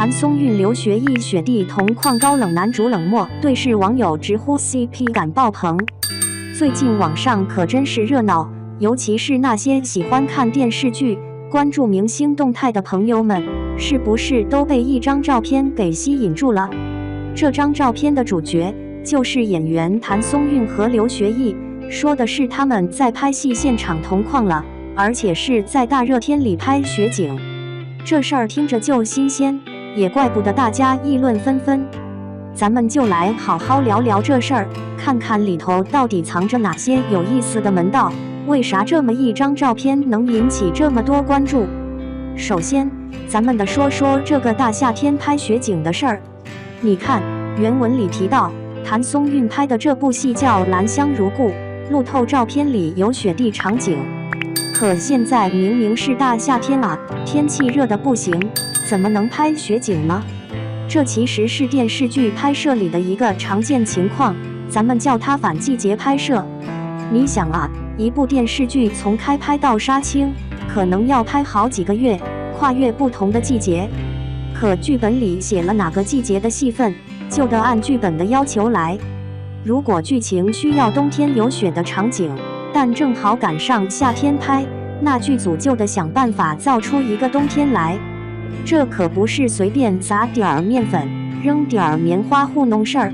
谭松韵、刘学义雪地同框高冷男主冷漠对视，网友直呼 CP 感爆棚。最近网上可真是热闹，尤其是那些喜欢看电视剧、关注明星动态的朋友们，是不是都被一张照片给吸引住了？这张照片的主角就是演员谭松韵和刘学义，说的是他们在拍戏现场同框了，而且是在大热天里拍雪景。这事儿听着就新鲜，也怪不得大家议论纷纷。咱们就来好好聊聊这事儿，看看里头到底藏着哪些有意思的门道，为啥这么一张照片能引起这么多关注？首先，咱们说说这个大夏天拍雪景的事儿。你看，原文里提到，谭松韵拍的这部戏叫《兰香如故》，路透照片里有雪地场景。可现在明明是大夏天啊，天气热得不行，怎么能拍雪景呢？这其实是电视剧拍摄里的一个常见情况，咱们叫它反季节拍摄。你想啊，一部电视剧从开拍到杀青，可能要拍好几个月，跨越不同的季节。可剧本里写了哪个季节的戏份，就得按剧本的要求来。如果剧情需要冬天有雪的场景，但正好赶上夏天拍，那剧组就得想办法造出一个冬天来。这可不是随便砸点面粉、扔点棉花糊弄事儿。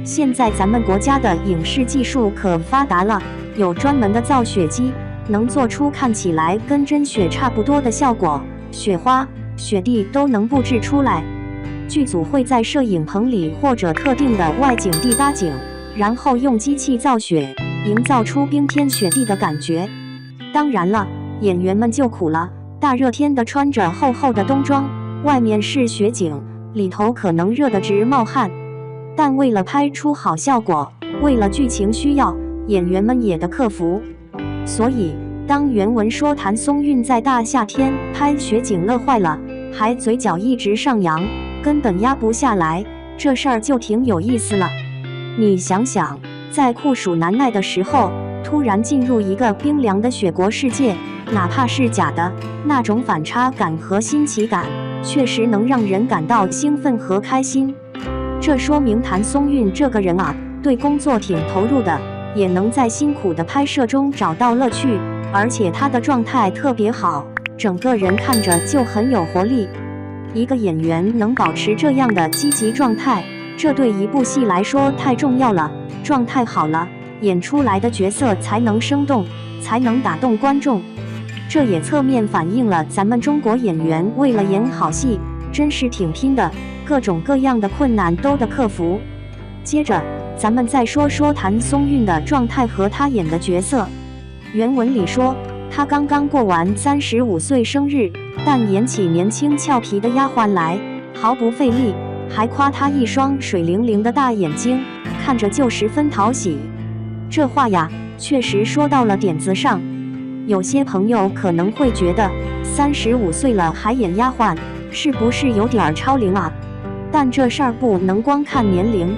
现在咱们国家的影视技术可发达了，有专门的造雪机，能做出看起来跟真雪差不多的效果，雪花、雪地都能布置出来。剧组会在摄影棚里或者特定的外景地搭景，然后用机器造雪，营造出冰天雪地的感觉。当然了，演员们就苦了，大热天的穿着厚厚的冬装，外面是雪景，里头可能热得直冒汗。但为了拍出好效果，为了剧情需要，演员们也得克服。所以当原文说谭松韵在大夏天拍雪景乐坏了，还嘴角一直上扬，根本压不下来，这事儿就挺有意思了。你想想，在酷暑难耐的时候，突然进入一个冰凉的雪国世界，哪怕是假的，那种反差感和新奇感，确实能让人感到兴奋和开心。这说明谭松韵这个人啊，对工作挺投入的，也能在辛苦的拍摄中找到乐趣，而且他的状态特别好，整个人看着就很有活力。一个演员能保持这样的积极状态，这对一部戏来说太重要了。状态好了，演出来的角色才能生动，才能打动观众。这也侧面反映了咱们中国演员为了演好戏，真是挺拼的，各种各样的困难都得克服。接着，咱们再说说谭松韵的状态和她演的角色。原文里说，她刚刚过完35岁生日，但演起年轻俏皮的丫鬟来，毫不费力，还夸她一双水灵灵的大眼睛，看着就十分讨喜。这话呀，确实说到了点子上。有些朋友可能会觉得，35岁了还演丫鬟，是不是有点超龄啊？但这事儿不能光看年龄。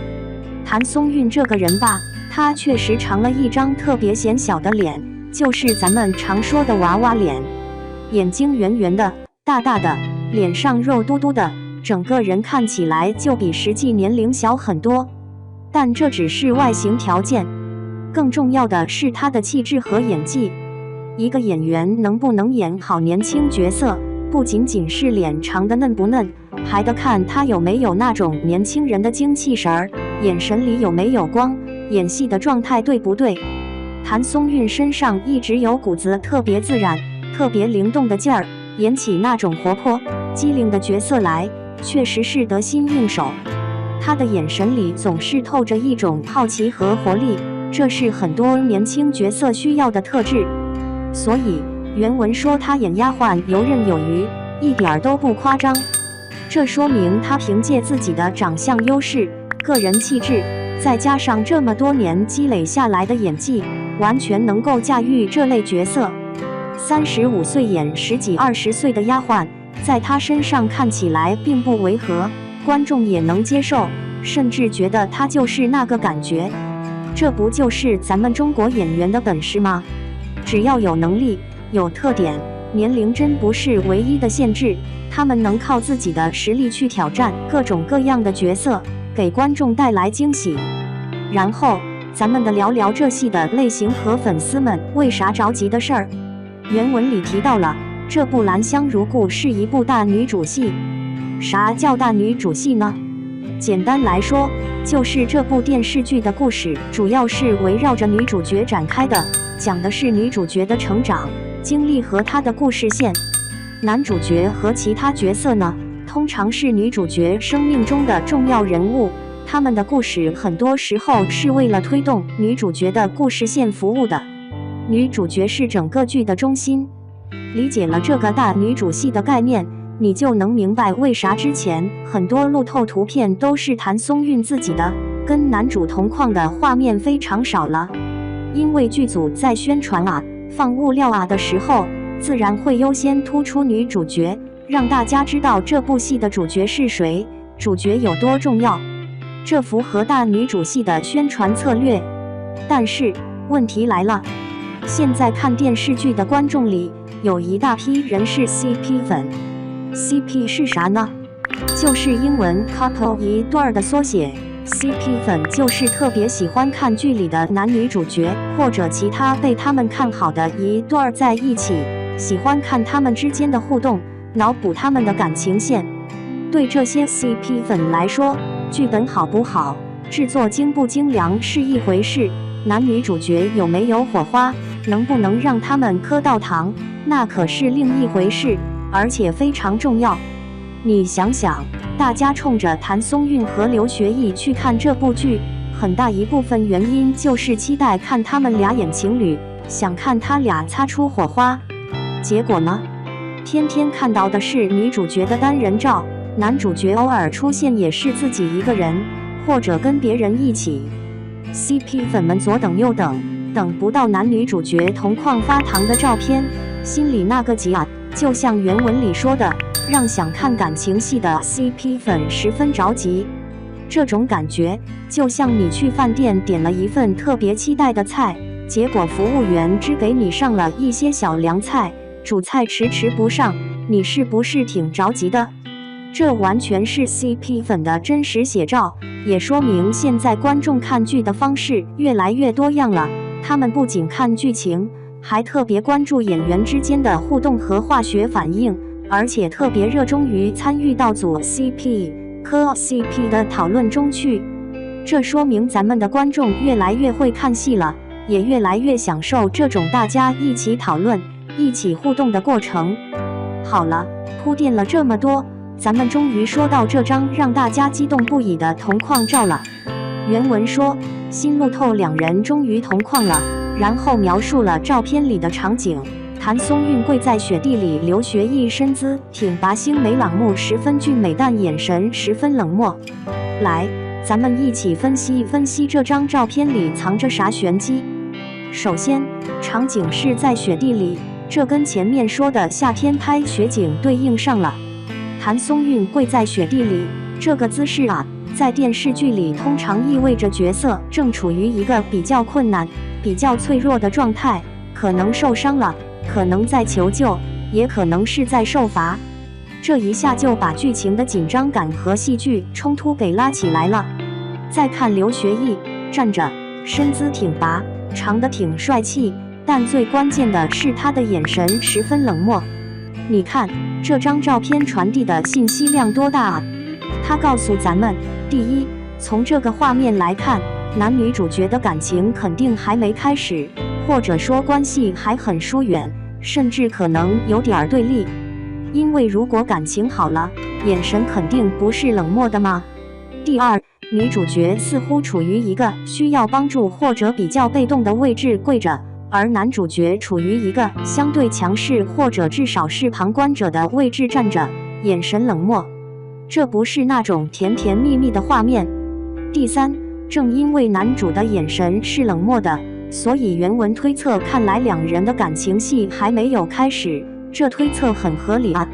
谭松韵这个人吧，她确实长了一张特别显小的脸，就是咱们常说的娃娃脸，眼睛圆圆的、大大的，脸上肉嘟嘟的，整个人看起来就比实际年龄小很多。但这只是外形条件，更重要的是她的气质和演技。一个演员能不能演好年轻角色，不仅仅是脸长得嫩不嫩，还得看他有没有那种年轻人的精气神儿，眼神里有没有光，演戏的状态对不对。谭松韵身上一直有股子特别自然、特别灵动的劲儿，演起那种活泼、机灵的角色来，确实是得心应手。她的眼神里总是透着一种好奇和活力，这是很多年轻角色需要的特质。所以原文说她演丫鬟游刃有余，一点都不夸张。这说明她凭借自己的长相优势、个人气质，再加上这么多年积累下来的演技，完全能够驾驭这类角色。35岁演10几20岁的丫鬟，在她身上看起来并不违和，观众也能接受，甚至觉得她就是那个感觉。这不就是咱们中国演员的本事吗？只要有能力、有特点，年龄真不是唯一的限制，他们能靠自己的实力去挑战各种各样的角色，给观众带来惊喜。然后，咱们的聊聊这戏的类型和粉丝们为啥着急的事儿。原文里提到了，这部《兰香如故》是一部大女主戏。啥叫大女主戏呢？简单来说，就是这部电视剧的故事主要是围绕着女主角展开的，讲的是女主角的成长经历和她的故事线。男主角和其他角色呢，通常是女主角生命中的重要人物，他们的故事很多时候是为了推动女主角的故事线服务的。女主角是整个剧的中心。理解了这个大女主戏的概念，你就能明白为啥之前很多路透图片都是谭松韵自己的，跟男主同框的画面非常少了。因为剧组在宣传放物料的时候，自然会优先突出女主角，让大家知道这部戏的主角是谁，主角有多重要。这符合大女主戏的宣传策略。但是问题来了，现在看电视剧的观众里有一大批人是 CP 粉。CP 是啥呢？就是英文 couple 一对的缩写。CP 粉就是特别喜欢看剧里的男女主角或者其他被他们看好的一对在一起，喜欢看他们之间的互动，脑补他们的感情线。对这些 CP 粉来说，剧本好不好，制作精不精良是一回事，男女主角有没有火花，能不能让他们磕到糖，那可是另一回事，而且非常重要。你想想，大家冲着谭松韵和刘学义去看这部剧，很大一部分原因就是期待看他们俩演情侣，想看他俩擦出火花。结果呢，天天看到的是女主角的单人照，男主角偶尔出现也是自己一个人，或者跟别人一起。CP 粉们左等右等，等不到男女主角同框发糖的照片，心里那个急就像原文里说的，让想看感情戏的 CP 粉十分着急。这种感觉就像你去饭店点了一份特别期待的菜，结果服务员只给你上了一些小凉菜，主菜迟迟不上，你是不是挺着急的？这完全是 CP 粉的真实写照，也说明现在观众看剧的方式越来越多样了。他们不仅看剧情，还特别关注演员之间的互动和化学反应，而且特别热衷于参与到组 CP、磕 CP 的讨论中去。这说明咱们的观众越来越会看戏了，也越来越享受这种大家一起讨论、一起互动的过程。好了，铺垫了这么多，咱们终于说到这张让大家激动不已的同框照了。原文说，新路透两人终于同框了，然后描述了照片里的场景。谭松韵跪在雪地里，刘学义身姿挺拔，星美朗目十分俊美，但眼神十分冷漠。来，咱们一起分析分析这张照片里藏着啥玄机。首先，场景是在雪地里，这跟前面说的夏天拍雪景对应上了。谭松韵跪在雪地里，这个姿势在电视剧里通常意味着角色正处于一个比较困难、比较脆弱的状态，可能受伤了，可能在求救，也可能是在受罚。这一下就把剧情的紧张感和戏剧冲突给拉起来了。再看刘学义站着，身姿挺拔，长得挺帅气，但最关键的是他的眼神十分冷漠。你看这张照片传递的信息量多大啊！它告诉咱们，第一，从这个画面来看，男女主角的感情肯定还没开始，或者说关系还很疏远，甚至可能有点对立。因为如果感情好了，眼神肯定不是冷漠的嘛。第二，女主角似乎处于一个需要帮助或者比较被动的位置跪着，而男主角处于一个相对强势或者至少是旁观者的位置站着，眼神冷漠。这不是那种甜甜蜜蜜的画面。第三，正因为男主的眼神是冷漠的，所以原文推测看来两人的感情戏还没有开始，这推测很合理啊。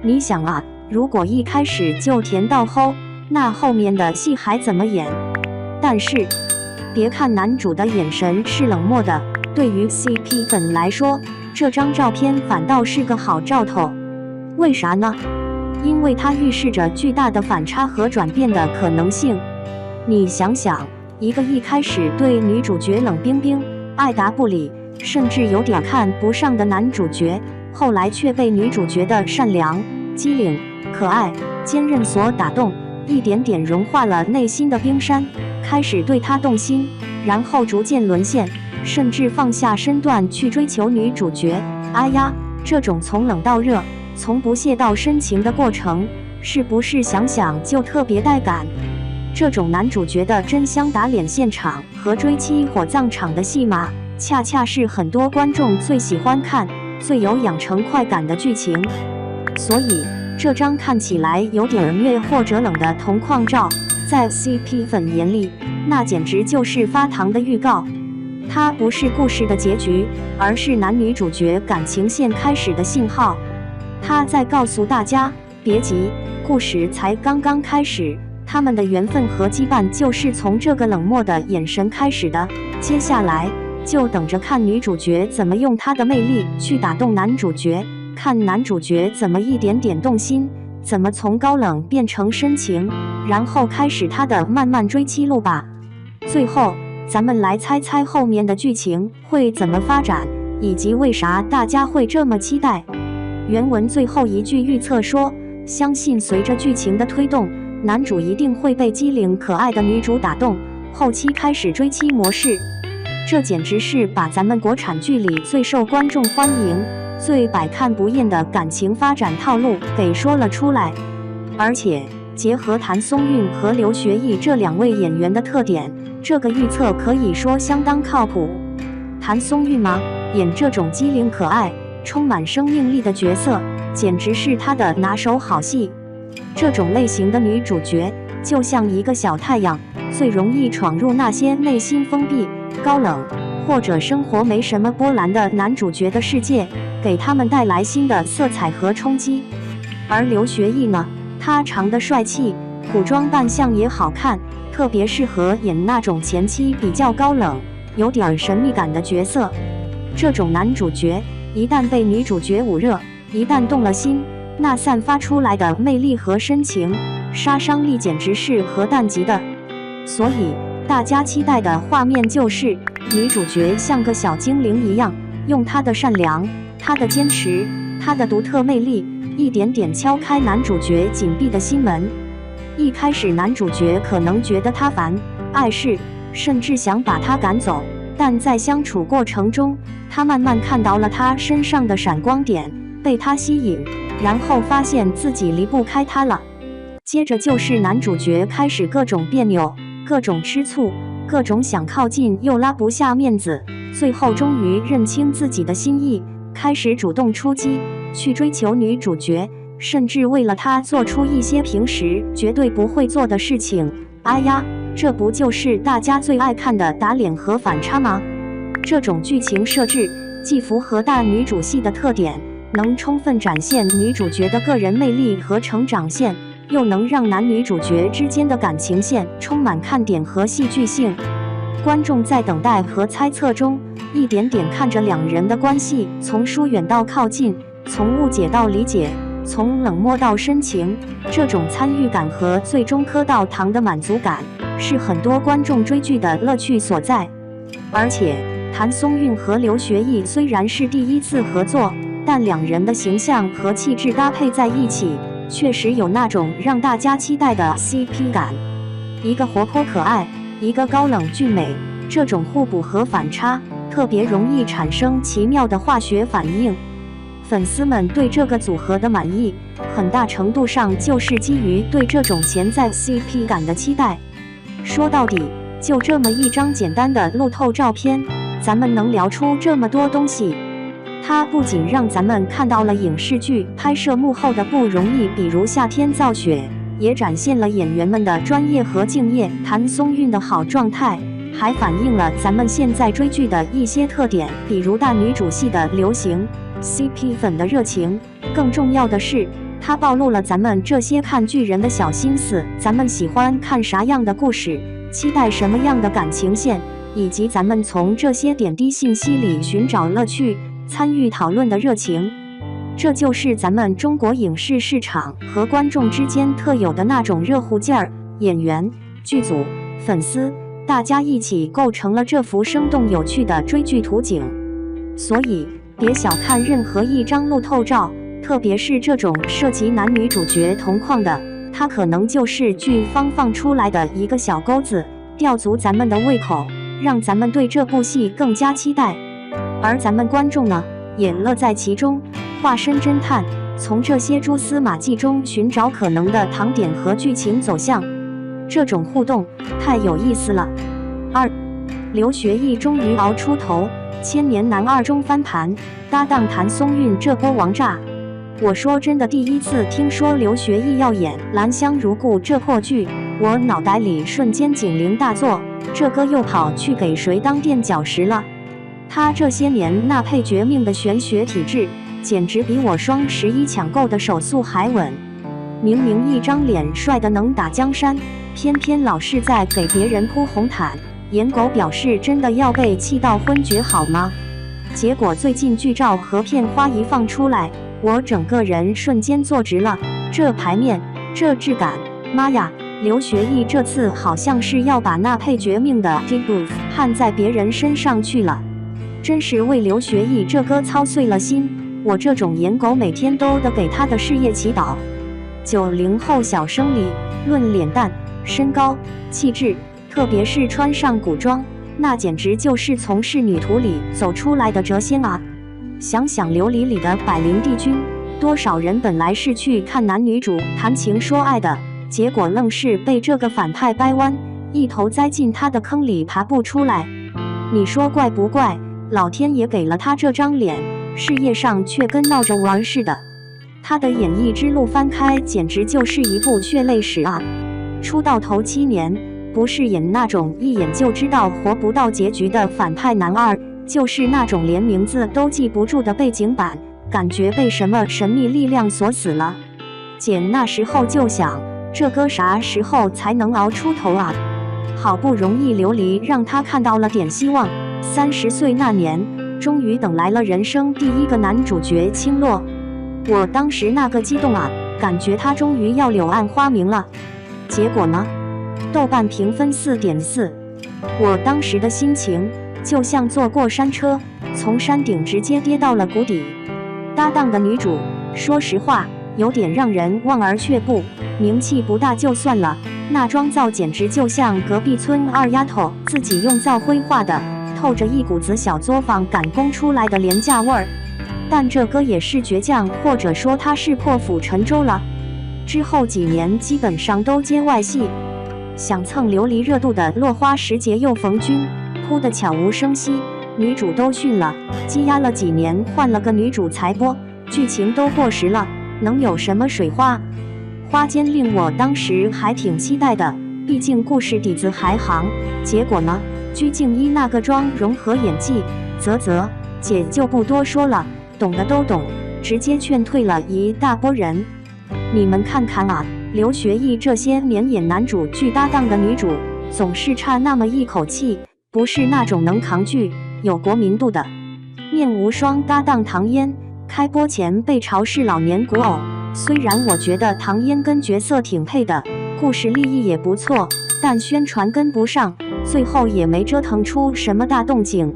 你想啊，如果一开始就甜到齁，那后面的戏还怎么演？但是别看男主的眼神是冷漠的，对于 CP 粉来说，这张照片反倒是个好兆头。为啥呢？因为它预示着巨大的反差和转变的可能性。你想想，一个一开始对女主角冷冰冰、爱答不理，甚至有点看不上的男主角，后来却被女主角的善良、机灵、可爱、坚韧所打动，一点点融化了内心的冰山，开始对她动心，然后逐渐沦陷，甚至放下身段去追求女主角。哎呀，这种从冷到热，从不屑到深情的过程，是不是想想就特别带感？这种男主角的真香打脸现场和追妻火葬场的戏码，恰恰是很多观众最喜欢看、最有养成快感的剧情。所以，这张看起来有点虐或者冷的同框照，在 CP 粉眼里，那简直就是发糖的预告。它不是故事的结局，而是男女主角感情线开始的信号。他在告诉大家，别急，故事才刚刚开始，他们的缘分和羁绊就是从这个冷漠的眼神开始的。接下来就等着看女主角怎么用她的魅力去打动男主角，看男主角怎么一点点动心，怎么从高冷变成深情，然后开始他的漫漫追妻路吧。最后，咱们来猜猜后面的剧情会怎么发展，以及为啥大家会这么期待。原文最后一句预测说，相信随着剧情的推动，男主一定会被机灵可爱的女主打动，后期开始追妻模式。这简直是把咱们国产剧里最受观众欢迎、最百看不厌的感情发展套路给说了出来。而且结合谭松韵和刘学义这两位演员的特点，这个预测可以说相当靠谱。谭松韵吗？演这种机灵可爱、充满生命力的角色，简直是她的拿手好戏。这种类型的女主角，就像一个小太阳，最容易闯入那些内心封闭、高冷，或者生活没什么波澜的男主角的世界，给他们带来新的色彩和冲击。而刘学义呢，他长得帅气，古装扮相也好看，特别适合演那种前期比较高冷、有点神秘感的角色。这种男主角一旦被女主角捂热，一旦动了心，那散发出来的魅力和深情，杀伤力简直是核弹级的。所以大家期待的画面就是女主角像个小精灵一样，用她的善良、她的坚持、她的独特魅力，一点点敲开男主角紧闭的心门。一开始男主角可能觉得她烦、碍事，甚至想把她赶走，但在相处过程中，他慢慢看到了她身上的闪光点，被她吸引，然后发现自己离不开她了。接着就是男主角开始各种别扭，各种吃醋，各种想靠近又拉不下面子，最后终于认清自己的心意，开始主动出击，去追求女主角，甚至为了她做出一些平时绝对不会做的事情。哎呀，这不就是大家最爱看的打脸和反差吗？这种剧情设置既符合大女主戏的特点，能充分展现女主角的个人魅力和成长线，又能让男女主角之间的感情线充满看点和戏剧性。观众在等待和猜测中，一点点看着两人的关系从疏远到靠近，从误解到理解，从冷漠到深情。这种参与感和最终磕到糖的满足感，是很多观众追剧的乐趣所在。而且谭松韵和刘学义虽然是第一次合作，但两人的形象和气质搭配在一起，确实有那种让大家期待的 CP 感。一个活泼可爱，一个高冷俊美，这种互补和反差，特别容易产生奇妙的化学反应。粉丝们对这个组合的满意，很大程度上就是基于对这种潜在 CP 感的期待。说到底，就这么一张简单的路透照片，咱们能聊出这么多东西。它不仅让咱们看到了影视剧拍摄幕后的不容易，比如夏天造雪，也展现了演员们的专业和敬业，谭松韵的好状态，还反映了咱们现在追剧的一些特点，比如大女主戏的流行、CP 粉的热情。更重要的是，它暴露了咱们这些看剧人的小心思，咱们喜欢看啥样的故事，期待什么样的感情线，以及咱们从这些点滴信息里寻找乐趣。参与讨论的热情。这就是咱们中国影视市场和观众之间特有的那种热乎劲儿，演员、剧组、粉丝，大家一起构成了这幅生动有趣的追剧图景。所以，别小看任何一张路透照，特别是这种涉及男女主角同框的，它可能就是剧方放出来的一个小钩子，吊足咱们的胃口，让咱们对这部戏更加期待。而咱们观众呢，也乐在其中，化身侦探，从这些蛛丝马迹中寻找可能的糖点和剧情走向。这种互动太有意思了。2. 刘学义终于熬出头，千年男二中翻盘，搭档谭松韵这波王炸。我说真的，第一次听说刘学义要演《兰香如故》这破剧，我脑袋里瞬间警铃大作，这哥又跑去给谁当垫脚石了？他这些年那配绝命的玄学体质，简直比我双11抢购的手速还稳。明明一张脸帅得能打江山，偏偏老是在给别人铺红毯。颜狗表示真的要被气到昏厥好吗？结果最近剧照和片花一放出来，我整个人瞬间坐直了。这排面，这质感，妈呀！刘学义这次好像是要把那配绝命的 debut 焊在别人身上去了，真是为刘学义这哥操碎了心。我这种颜狗每天都得给他的事业祈祷。90后小生里，论脸蛋、身高、气质，特别是穿上古装，那简直就是从仕女图里走出来的谪仙啊！想想琉璃里的百灵帝君，多少人本来是去看男女主谈情说爱的，结果愣是被这个反派掰弯，一头栽进他的坑里爬不出来。你说怪不怪？老天爷给了他这张脸，事业上却跟闹着玩似的。他的演艺之路翻开，简直就是一部血泪史啊！出道头7年，不是演那种一眼就知道活不到结局的反派男二，就是那种连名字都记不住的背景板，感觉被什么神秘力量锁死了。姐那时候就想，这哥啥时候才能熬出头啊？好不容易琉璃让他看到了点希望，30岁那年，终于等来了人生第一个男主角青洛。我当时那个激动啊，感觉他终于要柳暗花明了。结果呢？豆瓣评分4.4，我当时的心情就像坐过山车，从山顶直接跌到了谷底。搭档的女主，说实话有点让人望而却步，名气不大就算了，那妆造简直就像隔壁村二丫头自己用皂灰画的，透着一股子小作坊赶工出来的廉价味儿。但这哥也是倔强，或者说他是破釜沉舟了。之后几年基本上都接外戏，想蹭琉璃热度的落花时节又逢君，扑得悄无声息，女主都训了，积压了几年，换了个女主才播，剧情都过时了，能有什么水花？花间令我当时还挺期待的，毕竟故事底子还行。结果呢，鞠婧祎那个妆容和演技，姐就不多说了，懂的都懂，直接劝退了一大波人。你们看看啊，刘学义这些年演男主剧搭档的女主，总是差那么一口气，不是那种能扛剧、有国民度的。面无双搭档唐嫣，开播前被嘲是老年古偶，虽然我觉得唐嫣跟角色挺配的，故事立意也不错，但宣传跟不上，最后也没折腾出什么大动静。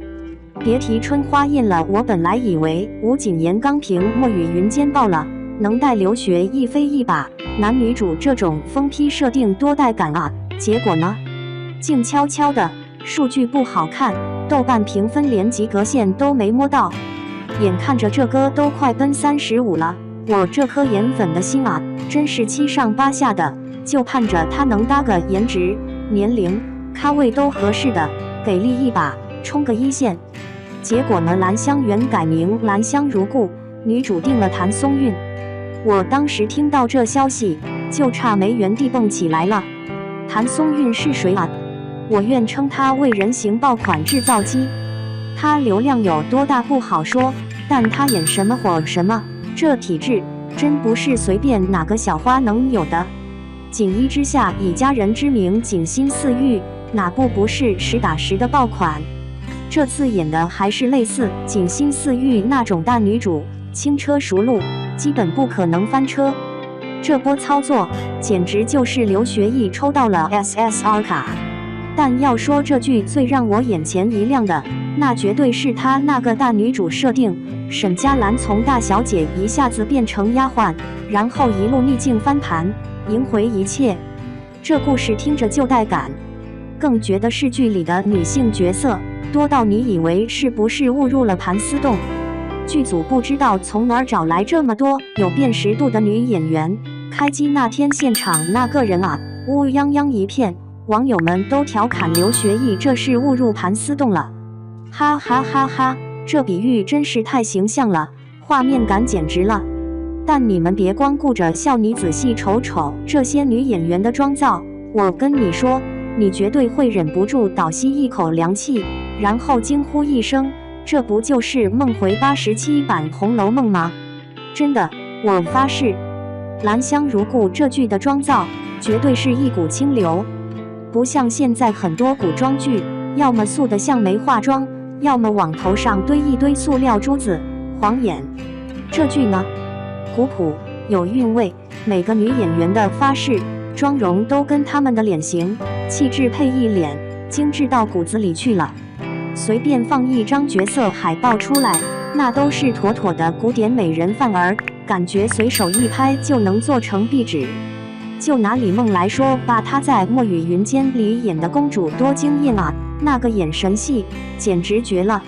别提春花艳了，我本来以为吴谨言刚凭墨雨云间爆了，能带刘学义飞一把，男女主这种疯批设定多带感啊！结果呢，静悄悄的，数据不好看，豆瓣评分连及格线都没摸到。眼看着这哥都快奔35了，我这颗颜粉的心啊，真是7上8下的，就盼着他能搭个颜值、年龄、咖位都合适的，给力一把，冲个1线。结果呢，兰香园改名兰香如故，女主定了谭松韵。我当时听到这消息，就差没原地蹦起来了。谭松韵是谁啊？我愿称她为人形爆款制造机。她流量有多大不好说，但她演什么火什么，这体质真不是随便哪个小花能有的。锦衣之下以佳人之名锦心似玉，哪部不是实打实的爆款？这次演的还是类似《锦心似玉》那种大女主，轻车熟路，基本不可能翻车。这波操作简直就是刘学义抽到了 SSR 卡。但要说这剧最让我眼前一亮的，那绝对是她那个大女主设定，沈佳兰从大小姐一下子变成丫鬟，然后一路逆境翻盘，赢回一切。这故事听着就带感，更觉得是剧里的女性角色多到你以为是不是误入了盘丝洞。剧组不知道从哪儿找来这么多有辨识度的女演员，开机那天现场那个人啊，乌泱泱一片，网友们都调侃刘学义这是误入盘丝洞了，哈哈哈哈，这比喻真是太形象了，画面感简直了。但你们别光顾着笑，你仔细瞅瞅这些女演员的妆造，我跟你说，你绝对会忍不住倒吸一口凉气，然后惊呼一声，这不就是梦回87版《红楼梦》吗？真的，我发誓，兰香如故这剧的妆造绝对是一股清流，不像现在很多古装剧，要么素的像没化妆，要么往头上堆一堆塑料珠子，晃眼。这剧呢，古朴有韵味，每个女演员的发饰、妆容都跟她们的脸型、气质配一脸，精致到骨子里去了。随便放一张角色海报出来，那都是妥妥的古典美人范儿，感觉随手一拍就能做成壁纸。就拿李梦来说吧，她在《墨雨云间》里演的公主多惊艳啊，那个眼神戏简直绝了。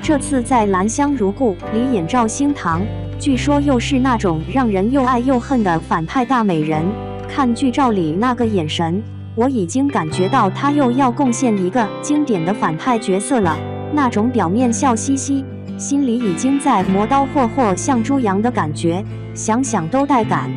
这次在《兰香如故》里演赵兴棠，据说又是那种让人又爱又恨的反派大美人。看剧照里那个眼神，我已经感觉到她又要贡献一个经典的反派角色了。那种表面笑嘻嘻，心里已经在磨刀霍霍向猪羊的感觉，想想都带感。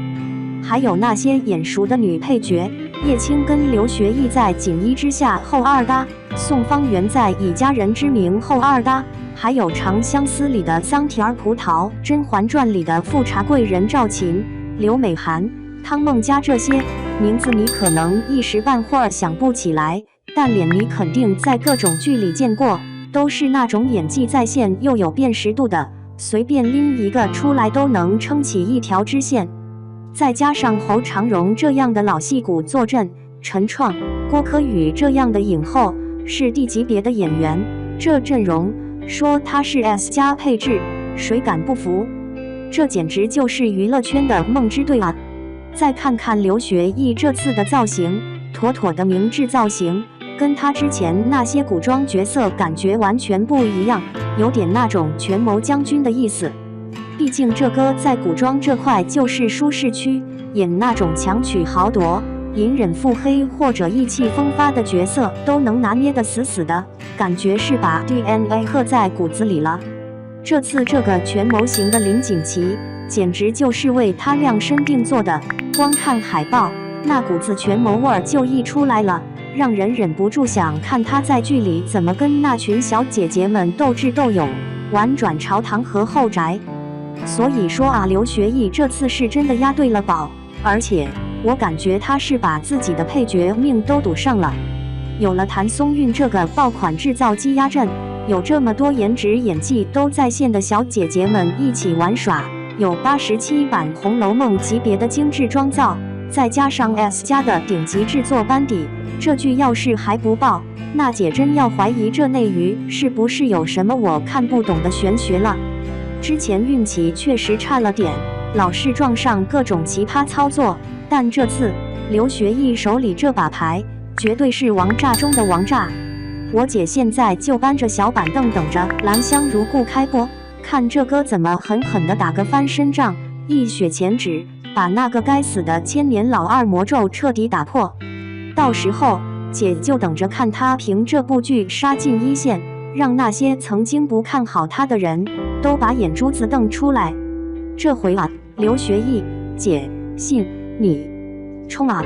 还有那些眼熟的女配角，叶青跟刘学义在《锦衣之下》后二搭，宋方圆在《以家人之名》后二搭，还有《长相思》里的桑提儿葡萄，《甄嬛传》里的富察贵人赵琴、刘美涵、汤梦佳，这些名字你可能一时半会儿想不起来，但脸你肯定在各种剧里见过，都是那种演技在线又有辨识度的，随便拎一个出来都能撑起一条支线。再加上侯长荣这样的老戏骨坐镇，陈创、郭柯宇这样的影后，是D级别的演员，这阵容说他是 S 加配置，谁敢不服？这简直就是娱乐圈的梦之队啊！再看看刘学义这次的造型，妥妥的明制造型，跟他之前那些古装角色感觉完全不一样，有点那种权谋将军的意思。毕竟这哥在古装这块就是舒适区，演那种强取豪夺、隐忍腹黑或者意气风发的角色都能拿捏得死死的，感觉是把 DNA 刻在骨子里了。这次这个权谋型的林锦琪，简直就是为他量身定做的，光看海报，那股子权谋味儿就溢出来了，让人忍不住想看他在剧里怎么跟那群小姐姐们斗智斗勇，玩转朝堂和后宅。所以说啊，刘学义这次是真的押对了宝，而且我感觉他是把自己的配角命都赌上了。有了谭松韵这个爆款制造机压阵，有这么多颜值演技都在线的小姐姐们一起玩耍，有87版《红楼梦》级别的精致妆造，再加上 S 加的顶级制作班底，这剧要是还不爆，那姐真要怀疑这内娱是不是有什么我看不懂的玄学了。之前运气确实差了点，老是撞上各种奇葩操作，但这次刘学义手里这把牌绝对是王炸中的王炸。我姐现在就搬着小板凳等着《兰香如故》开播，看这哥怎么狠狠地打个翻身仗，一雪前耻，把那个该死的千年老二魔咒彻底打破。到时候姐就等着看他凭这部剧杀进一线，让那些曾经不看好他的人都把眼珠子瞪出来。这回啊，刘学义姐信你，冲啊！